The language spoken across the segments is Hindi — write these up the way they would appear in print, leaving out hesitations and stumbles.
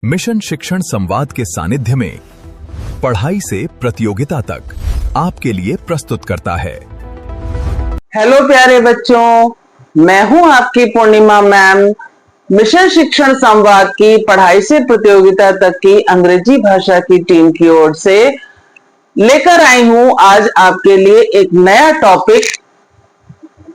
मिशन शिक्षण संवाद के सानिध्य में पढ़ाई से प्रतियोगिता तक आपके लिए प्रस्तुत करता है। हेलो प्यारे बच्चों, मैं हूं आपकी पूर्णिमा मैम। मिशन शिक्षण संवाद की पढ़ाई से प्रतियोगिता तक की अंग्रेजी भाषा की टीम की ओर से लेकर आई हूं आज आपके लिए एक नया टॉपिक,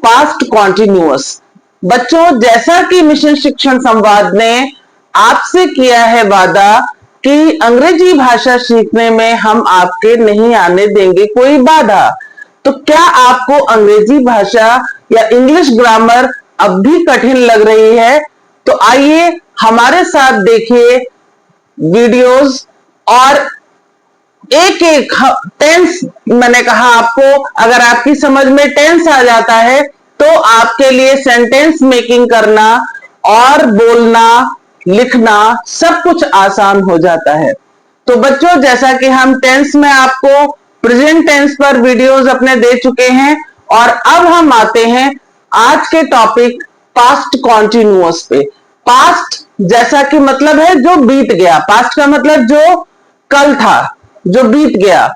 पास्ट कॉन्टिन्यूअस। बच्चों, जैसा कि मिशन शिक्षण संवाद ने आपसे किया है वादा कि अंग्रेजी भाषा सीखने में हम आपके नहीं आने देंगे कोई बाधा, तो क्या आपको अंग्रेजी भाषा या इंग्लिश ग्रामर अब भी कठिन लग रही है? तो आइए हमारे साथ देखिए वीडियोस और एक एक टेंस। मैंने कहा आपको, अगर आपकी समझ में टेंस आ जाता है तो आपके लिए सेंटेंस मेकिंग करना और बोलना, लिखना सब कुछ आसान हो जाता है। तो बच्चों, जैसा कि हम टेंस में आपको प्रेजेंट टेंस पर वीडियोस अपने दे चुके हैं और अब हम आते हैं आज के टॉपिक पास्ट कॉन्टिन्यूअस पे। पास्ट जैसा कि मतलब है जो बीत गया, पास्ट का मतलब जो कल था, जो बीत गया।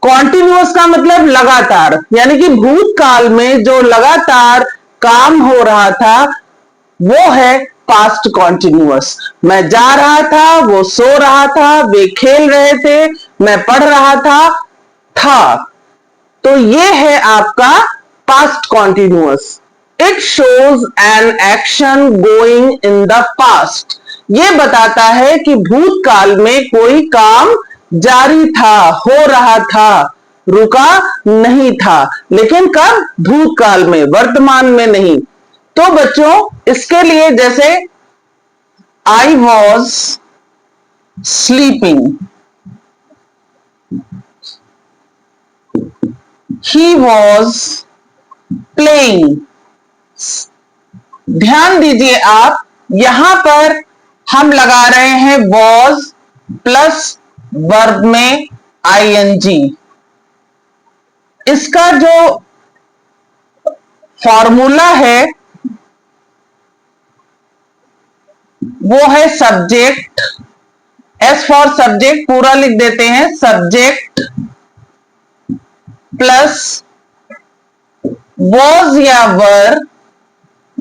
कॉन्टिन्यूअस का मतलब लगातार, यानी कि भूतकाल में जो लगातार काम हो रहा था वो है पास्ट कॉन्टिन्यूअस। मैं जा रहा था, वो सो रहा था, वे खेल रहे थे, मैं पढ़ रहा था। तो ये है आपका past continuous. It shows an action going in the past. ये बताता है कि भूतकाल में कोई काम जारी था, हो रहा था, रुका नहीं था। लेकिन कब? भूतकाल में, वर्तमान में नहीं। तो बच्चों, इसके लिए जैसे आई was sleeping, he was playing. ध्यान दीजिए आप, यहां पर हम लगा रहे हैं वॉज प्लस वर्ब में आईएनजी। इसका जो फॉर्मूला है वो है सब्जेक्ट, एस फॉर सब्जेक्ट पूरा लिख देते हैं, सब्जेक्ट प्लस वॉज या वर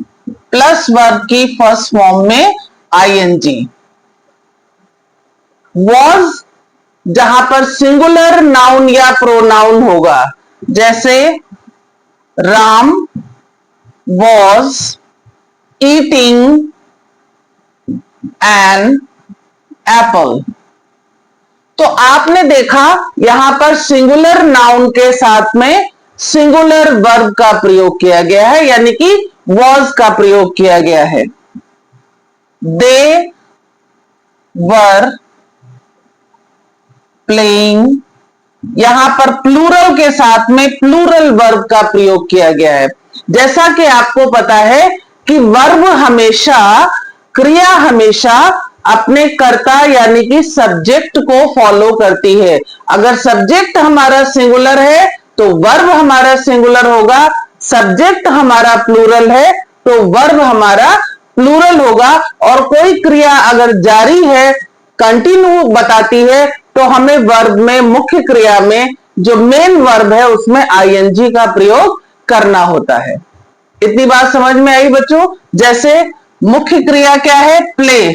प्लस वर्ब की फर्स्ट फॉर्म में आईएनजी। वॉज जहां पर सिंगुलर नाउन या प्रोनाउन होगा, जैसे Ram was eating an apple. तो आपने देखा यहां पर सिंगुलर नाउन के साथ में सिंगुलर वर्ब का प्रयोग किया गया है, यानी कि वॉज का प्रयोग किया गया है। दे वर प्लेइंग, यहां पर प्लूरल के साथ में प्लूरल वर्ब का प्रयोग किया गया है। जैसा कि आपको पता है कि वर्ब हमेशा, क्रिया हमेशा अपने कर्ता यानी कि सब्जेक्ट को फॉलो करती है। अगर सब्जेक्ट हमारा सिंगुलर है तो वर्ब हमारा सिंगुलर होगा, सब्जेक्ट हमारा प्लूरल है तो वर्ब हमारा प्लूरल होगा। और कोई क्रिया अगर जारी है, कंटिन्यू बताती है, तो हमें वर्ब में, मुख्य क्रिया में जो मेन वर्ब है उसमें आईएनजी का प्रयोग करना होता है। इतनी बात समझ में आई बच्चों? जैसे मुख्य क्रिया क्या है? प्ले,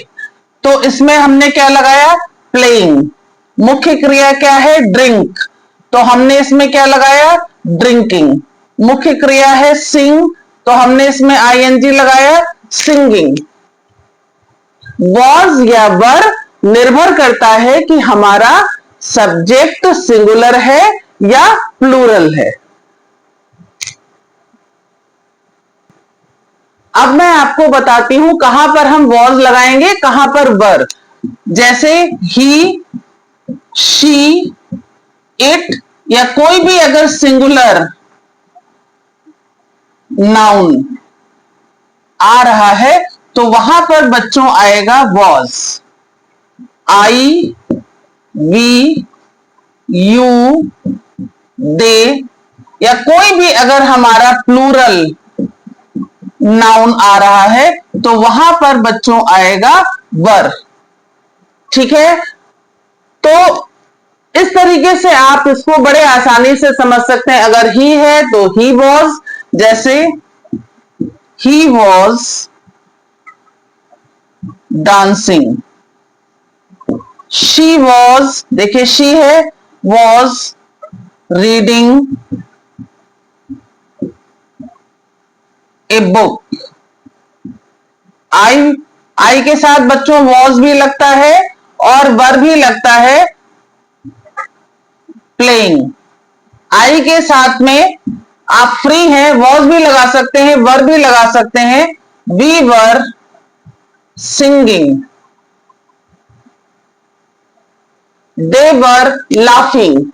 तो इसमें हमने क्या लगाया? प्लेइंग। मुख्य क्रिया क्या है? ड्रिंक, तो हमने इसमें क्या लगाया? ड्रिंकिंग। मुख्य क्रिया है सिंग, तो हमने इसमें आईएनजी लगाया, सिंगिंग। वॉज या वर निर्भर करता है कि हमारा सब्जेक्ट सिंगुलर है या प्लूरल है। अब मैं आपको बताती हूं कहां पर हम वॉज लगाएंगे, कहां पर वर। जैसे ही, शी, इट या कोई भी अगर सिंगुलर नाउन आ रहा है तो वहां पर बच्चों आएगा वॉज। आई, वी, यू, दे या कोई भी अगर हमारा प्लूरल नाउन आ रहा है तो वहां पर बच्चों आएगा वर। ठीक है, तो इस तरीके से आप इसको बड़े आसानी से समझ सकते हैं। अगर ही है तो ही वॉज, जैसे he was dancing, she was, देखिए शी है, वॉज रीडिंग ए बुक। आई के साथ बच्चों वॉज भी लगता है और वर्ब भी लगता है प्लेइंग। आई के साथ में आप फ्री हैं, वॉज भी लगा सकते हैं, वर्ब भी लगा सकते हैं। We were singing, they were laughing.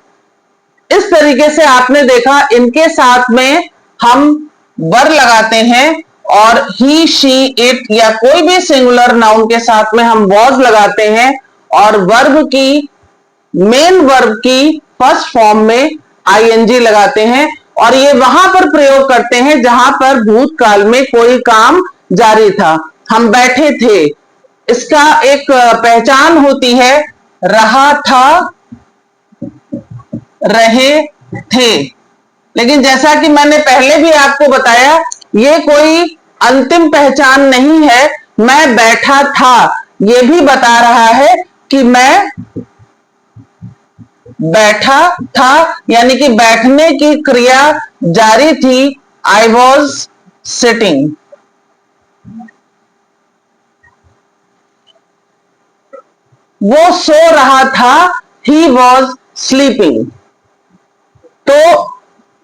इस तरीके से आपने देखा, इनके साथ में हम वर लगाते हैं और ही, शी, इट या कोई भी सिंगुलर नाउन के साथ में हम वॉज लगाते हैं और वर्ब की, मेन वर्ब की फर्स्ट फॉर्म में आईएनजी लगाते हैं। और ये वहां पर प्रयोग करते हैं जहां पर भूतकाल में कोई काम जारी था, हम बैठे थे। इसका एक पहचान होती है, रहा था, रहे थे। लेकिन जैसा कि मैंने पहले भी आपको बताया, ये कोई अंतिम पहचान नहीं है। मैं बैठा था, ये भी बता रहा है कि मैं बैठा था, यानी कि बैठने की क्रिया जारी थी। I was sitting. वो सो रहा था, ही वॉज स्लीपिंग। तो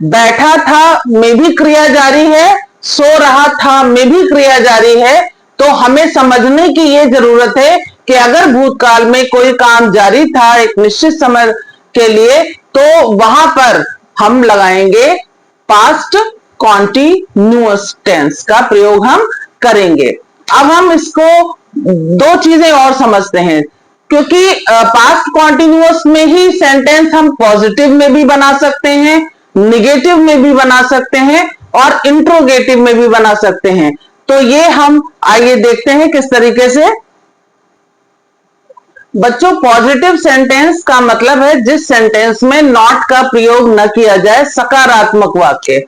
बैठा था में भी क्रिया जारी है, सो रहा था में भी क्रिया जारी है। तो हमें समझने की यह जरूरत है कि अगर भूतकाल में कोई काम जारी था एक निश्चित समय के लिए, तो वहां पर हम लगाएंगे पास्ट कॉन्टिन्यूअस टेंस का प्रयोग हम करेंगे। अब हम इसको दो चीजें और समझते हैं, क्योंकि पास्ट कॉन्टिन्यूअस में ही सेंटेंस हम पॉजिटिव में भी बना सकते हैं, निगेटिव में भी बना सकते हैं और इंट्रोगेटिव में भी बना सकते हैं। तो ये हम आइए देखते हैं किस तरीके से। बच्चों, पॉजिटिव सेंटेंस का मतलब है जिस सेंटेंस में नॉट का प्रयोग न किया जाए, सकारात्मक वाक्य।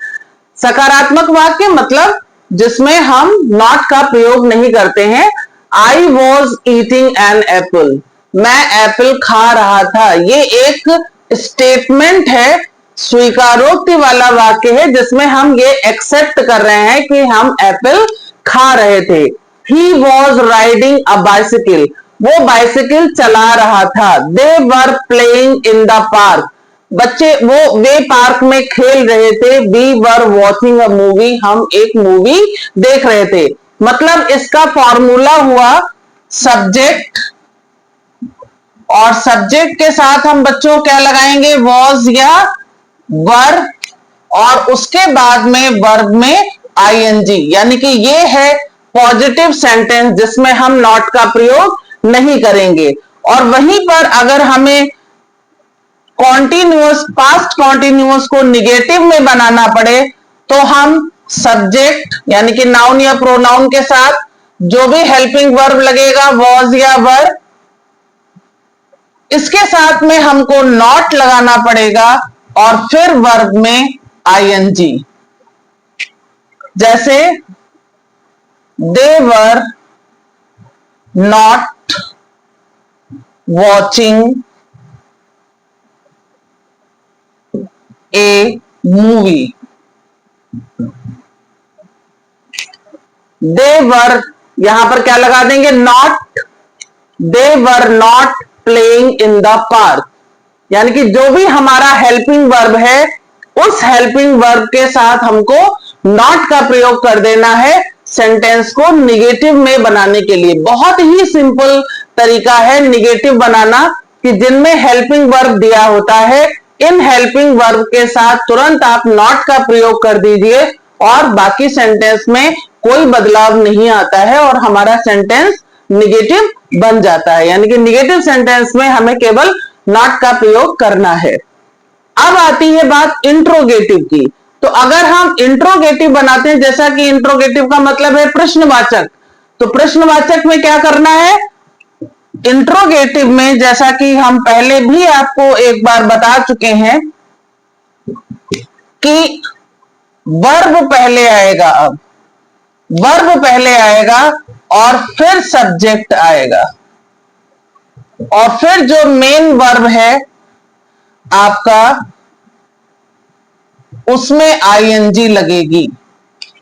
सकारात्मक वाक्य मतलब जिसमें हम नॉट का प्रयोग नहीं करते हैं। I was eating an apple, मैं एप्पल खा रहा था। ये एक स्टेटमेंट है, स्वीकारोक्ति वाला वाक्य है, जिसमें हम ये एक्सेप्ट कर रहे हैं कि हम एप्पल खा रहे थे। He was riding a bicycle, वो बाइसिकल चला रहा था। They were playing in the park, बच्चे वे पार्क में खेल रहे थे। We were watching a movie, हम एक मूवी देख रहे थे। मतलब इसका फॉर्मूला हुआ सब्जेक्ट, और सब्जेक्ट के साथ हम बच्चों क्या लगाएंगे, वॉज या वर, और उसके बाद में वर्ब में आईएनजी। यानी कि ये है पॉजिटिव सेंटेंस जिसमें हम नॉट का प्रयोग नहीं करेंगे। और वहीं पर अगर हमें कॉन्टिन्यूअस, पास्ट कॉन्टिन्यूअस को निगेटिव में बनाना पड़े, तो हम सब्जेक्ट यानी कि नाउन या प्रोनाउन के साथ जो भी हेल्पिंग वर्ब लगेगा, वॉज या वर, इसके साथ में हमको नॉट लगाना पड़ेगा और फिर वर्ब में आईएनजी। जैसे they were not watching a movie, they were, यहां पर क्या लगा देंगे, not. They were not playing in the park, यानी कि जो भी हमारा हेल्पिंग वर्ब है, उस हेल्पिंग वर्ब के साथ हमको नॉट का प्रयोग कर देना है सेंटेंस को निगेटिव में बनाने के लिए। बहुत ही सिंपल तरीका है निगेटिव बनाना, कि जिनमें हेल्पिंग वर्ब दिया होता है, इन हेल्पिंग वर्ब के साथ तुरंत आप नॉट का प्रयोग कर दीजिए और बाकी सेंटेंस में कोई बदलाव नहीं आता है और हमारा सेंटेंस निगेटिव बन जाता है। यानी कि निगेटिव सेंटेंस में हमें केवल नॉट का प्रयोग करना है। अब आती है बात इंट्रोगेटिव की। तो अगर हम इंट्रोगेटिव बनाते हैं, जैसा कि इंट्रोगेटिव का मतलब है प्रश्नवाचक, तो प्रश्नवाचक में क्या करना है, इंट्रोगेटिव में जैसा कि हम पहले भी आपको एक बार बता चुके हैं कि वर्ब पहले आएगा, अब वर्ब पहले आएगा और फिर सब्जेक्ट आएगा, और फिर जो मेन वर्ब है आपका उसमें आईएनजी लगेगी।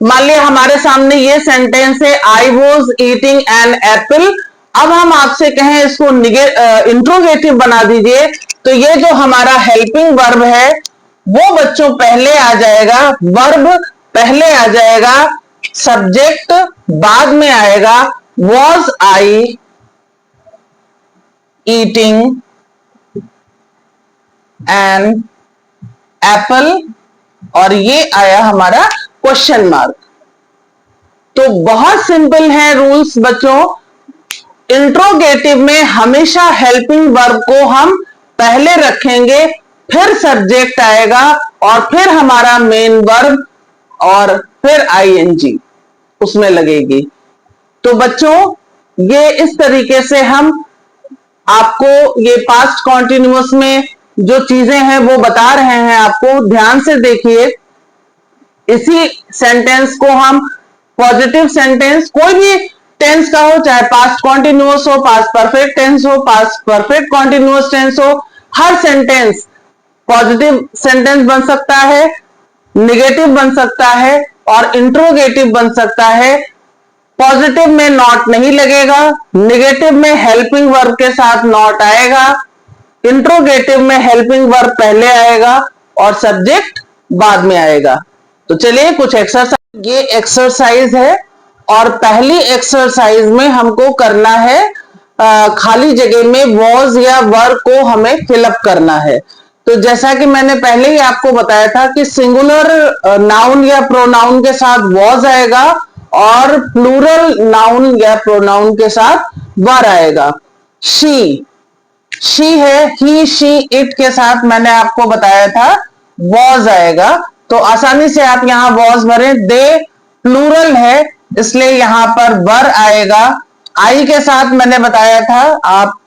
मान लिया हमारे सामने ये सेंटेंस है, I was eating an apple. अब हम आपसे कहें इसको इंट्रोगेटिव बना दीजिए, तो ये जो हमारा हेल्पिंग वर्ब है वो बच्चों पहले आ जाएगा, वर्ब पहले आ जाएगा, सब्जेक्ट बाद में आएगा। Was I eating an apple, और ये आया हमारा क्वेश्चन मार्क। तो बहुत सिंपल है रूल्स बच्चों। इंट्रोगेटिव में हमेशा हेल्पिंग वर्ब को हम पहले रखेंगे, फिर सब्जेक्ट आएगा और फिर हमारा मेन वर्ब और फिर आईएनजी उसमें लगेगी। तो बच्चों ये इस तरीके से हम आपको ये पास्ट कॉन्टिन्यूअस में जो चीजें हैं वो बता रहे हैं, आपको ध्यान से देखिए। इसी सेंटेंस को हम पॉजिटिव सेंटेंस, कोई भी टेंस का हो, चाहे पास्ट कॉन्टिन्यूअस हो, पास्ट परफेक्ट टेंस हो, पास्ट परफेक्ट कॉन्टिन्यूअस टेंस हो, हर सेंटेंस पॉजिटिव सेंटेंस बन सकता है, निगेटिव बन सकता है और इंट्रोगेटिव बन सकता है। पॉजिटिव में नॉट नहीं लगेगा, निगेटिव में हेल्पिंग वर्ब के साथ नॉट आएगा, इंट्रोगेटिव में हेल्पिंग वर्ब पहले आएगा और सब्जेक्ट बाद में आएगा। तो चलिए कुछ एक्सरसाइज, ये एक्सरसाइज है और पहली एक्सरसाइज में हमको करना है खाली जगह में वॉज या वर को हमें फिलअप करना है। तो जैसा कि मैंने पहले ही आपको बताया था कि सिंगुलर नाउन या प्रोनाउन के साथ वॉज आएगा और प्लूरल नाउन या प्रोनाउन के साथ वर आएगा। शी है, ही शी इट के साथ मैंने आपको बताया था वॉज आएगा, तो आसानी से आप यहां वॉज भरें। दे प्लूरल है इसलिए यहां पर वर आएगा। आई के साथ मैंने बताया था आप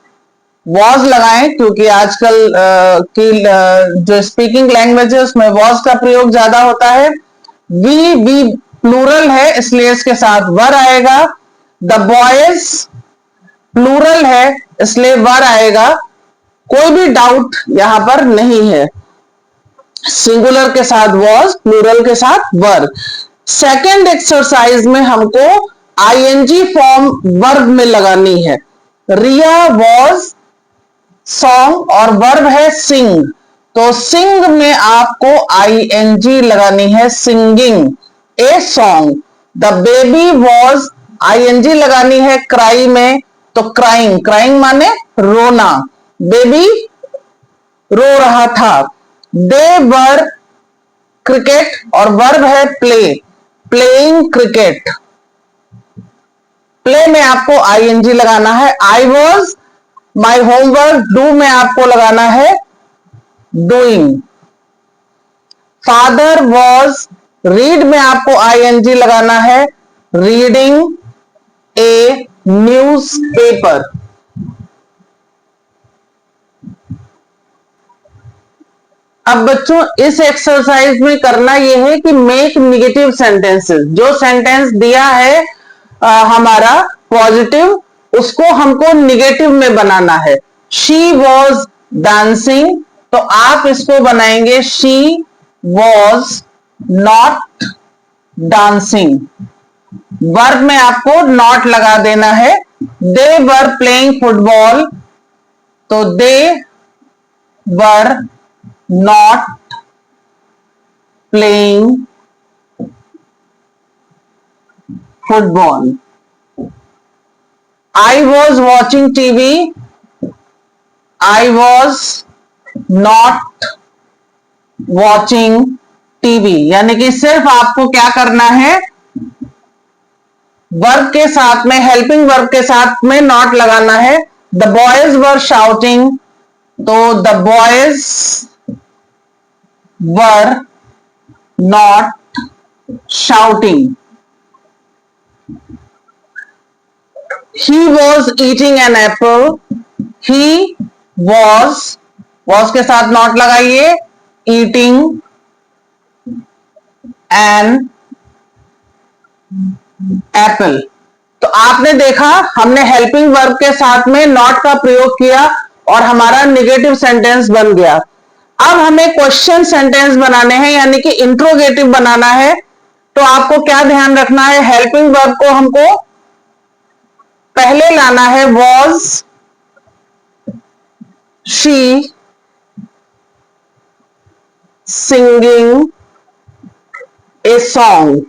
वॉज लगाएं, क्योंकि आजकल की जो स्पीकिंग लैंग्वेज है उसमें वॉज का प्रयोग ज्यादा होता है। वी प्लूरल है इसलिए इसके साथ वर आएगा। द बॉयज प्लूरल है इसलिए वर आएगा। कोई भी डाउट यहां पर नहीं है, सिंगुलर के साथ वॉज, प्लूरल के साथ वर। सेकेंड एक्सरसाइज में हमको आईएनजी फॉर्म वर्ब में लगानी है। रिया वॉज सॉन्ग और वर्ब है सिंग, तो सिंग में आपको आईएनजी लगानी है, singing a song. The baby was ING लगानी है क्राई में, तो क्राइंग, क्राइंग माने रोना, बेबी रो रहा था। दे वर क्रिकेट और वर्ब है प्ले, प्लेइंग क्रिकेट, प्ले में आपको आईएनजी लगाना है। I was my homework, do में आपको लगाना है डूइंग। फादर वॉज रीड में आपको आईएनजी लगाना है, रीडिंग ए न्यूज पेपर। अब बच्चों इस एक्सरसाइज में करना यह है कि मेक निगेटिव सेंटेंसेस, जो सेंटेंस दिया है हमारा पॉजिटिव, उसको हमको निगेटिव में बनाना है। शी वॉज डांसिंग, तो आप इसको बनाएंगे she was not dancing. Verb में आपको नॉट लगा देना है। दे वर प्लेइंग फुटबॉल, तो they were not playing football. I was watching TV, I was not watching TV। यानी कि सिर्फ आपको क्या करना है, वर्ब के साथ में, हेल्पिंग वर्ब के साथ में नॉट लगाना है। द बॉयज वर शाउटिंग, तो the boys were not shouting. He was eating an apple, he was के साथ नॉट लगाइए, ईटिंग एन एप्पल। तो आपने देखा हमने हेल्पिंग वर्ब के साथ में नॉट का प्रयोग किया और हमारा नेगेटिव सेंटेंस बन गया। अब हमें क्वेश्चन सेंटेंस बनाने हैं, यानी कि इंट्रोगेटिव बनाना है। तो आपको क्या ध्यान रखना है, हेल्पिंग वर्ब को हमको पहले लाना है, was she singing a song,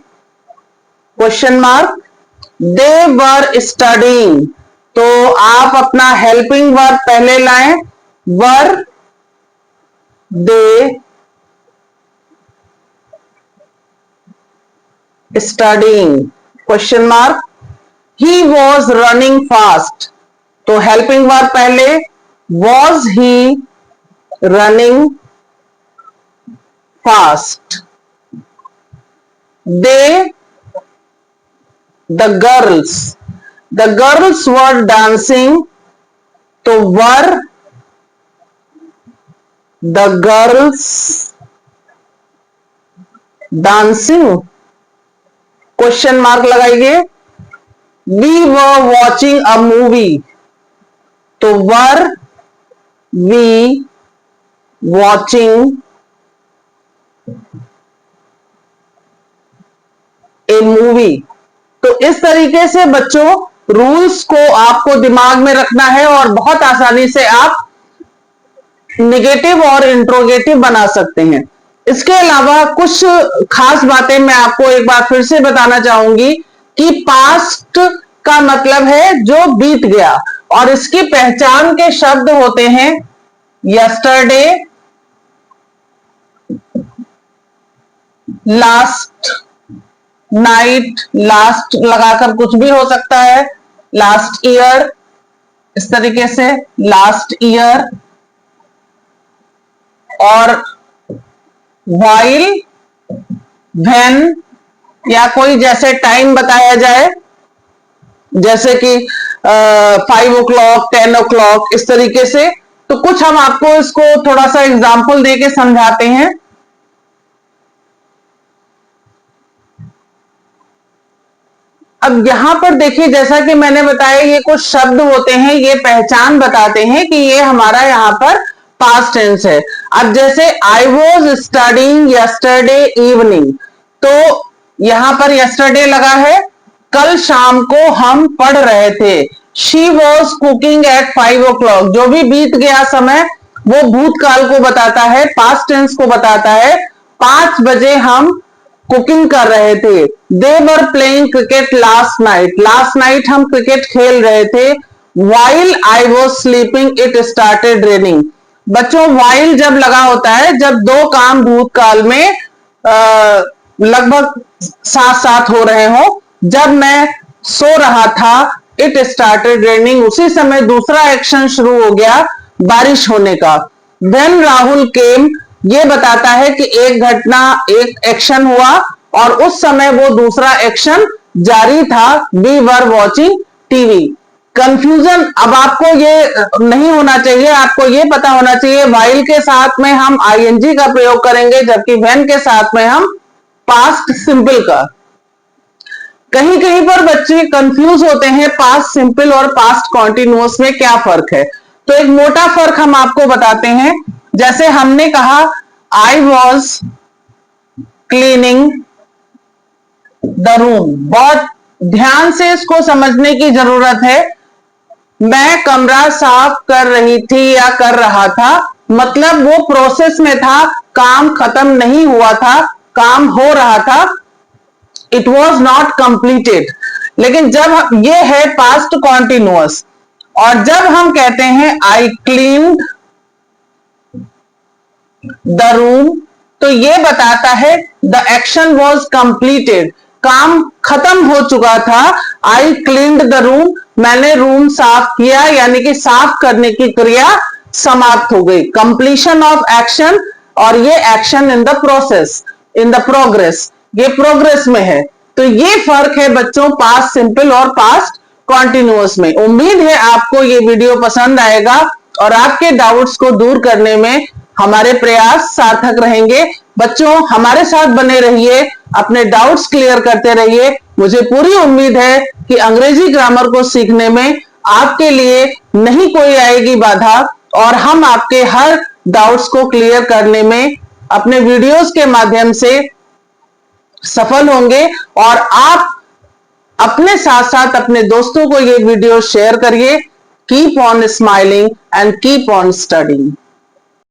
question mark, they were studying. तो आप अपना हेल्पिंग वर्ब पहले लाएं, were they studying, question mark, he was running fast. तो हेल्पिंग वर्ब पहले, was he running fast, they the girls were dancing। तो were the girls dancing, question mark लगाइए, we were watching a movie। तो वर we watching a movie। तो इस तरीके से बच्चों रूल्स को आपको दिमाग में रखना है और बहुत आसानी से आप नेगेटिव और इंट्रोगेटिव बना सकते हैं। इसके अलावा कुछ खास बातें मैं आपको एक बार फिर से बताना चाहूंगी कि पास्ट का मतलब है जो बीत गया, और इसकी पहचान के शब्द होते हैं यस्टरडे, लास्ट नाइट, लास्ट लगाकर कुछ भी हो सकता है, लास्ट ईयर, इस तरीके से लास्ट ईयर, और व्हाइल, व्हेन, या कोई जैसे टाइम बताया जाए जैसे कि 5 o'clock 10 o'clock, इस तरीके से। तो कुछ हम आपको इसको थोड़ा सा एग्जाम्पल देके समझाते हैं। अब यहां पर देखिए, जैसा कि मैंने बताया ये कुछ शब्द होते हैं, ये पहचान बताते हैं कि ये हमारा यहाँ पर पास्ट टेंस है। अब जैसे I was studying yesterday evening, तो यहां पर यस्टरडे लगा है, कल शाम को हम पढ़ रहे थे। She was cooking eight 5 o'clock, जो भी बीत गया समय वो भूतकाल को बताता है, पास्ट टेंस को बताता है। 5 बजे हम कुकिंग कर रहे थे। They were playing cricket last night, last night हम क्रिकेट खेल रहे थे। While I was sleeping it started raining. बच्चों वाइल जब लगा होता है जब दो काम भूतकाल में लगभग साथ साथ हो रहे हो। जब मैं सो रहा था, इट स्टार्टेड रेनिंग, उसी समय दूसरा एक्शन शुरू हो गया बारिश होने का। व्हेन राहुल केम, ये बताता है कि एक घटना, एक एक्शन हुआ और उस समय वो दूसरा एक्शन जारी था। We were watching TV. Confusion अब आपको ये नहीं होना चाहिए, आपको ये पता होना चाहिए व्हाइल के साथ में हम आईएनजी का प्रयोग करेंगे, जबकि व्हेन के साथ में हम पास्ट सिंपल का। कहीं कहीं पर बच्चे कंफ्यूज होते हैं पास्ट सिंपल और पास्ट कॉन्टिन्यूअस में क्या फर्क है। तो एक मोटा फर्क हम आपको बताते हैं। जैसे हमने कहा I was cleaning the room, बहुत ध्यान से इसको समझने की जरूरत है। मैं कमरा साफ कर रही थी या कर रहा था, मतलब वो प्रोसेस में था, काम खत्म नहीं हुआ था, काम हो रहा था, इट वॉज नॉट कंप्लीटेड। लेकिन जब ये है पास्ट कॉन्टिन्यूअस, और जब हम कहते हैं आई क्लीन्ड द रूम, तो ये बताता है द एक्शन वॉज कंप्लीटेड, काम खत्म हो चुका था। आई क्लीन्ड द रूम, मैंने रूम साफ किया, यानी कि साफ करने की क्रिया समाप्त हो गई। कंप्लीशन ऑफ एक्शन, और ये action in the process, in the progress, ये प्रोग्रेस में है। तो ये फर्क है बच्चों पास्ट सिंपल और पास्ट कॉन्टिन्यूअस में। उम्मीद है आपको ये वीडियो पसंद आएगा और आपके डाउट्स को दूर करने में हमारे प्रयास सार्थक रहेंगे। बच्चों, हमारे साथ बने रहिए, अपने डाउट्स क्लियर करते रहिए। मुझे पूरी उम्मीद है कि अंग्रेजी ग्रामर को सीखने में आपके लिए नहीं कोई आएगी बाधा और हम आपके हर डाउट्स को क्लियर करने में अपने वीडियोस के माध्यम से सफल होंगे। और आप अपने साथ साथ अपने दोस्तों को ये वीडियो शेयर करिए। Keep on smiling and keep on studying.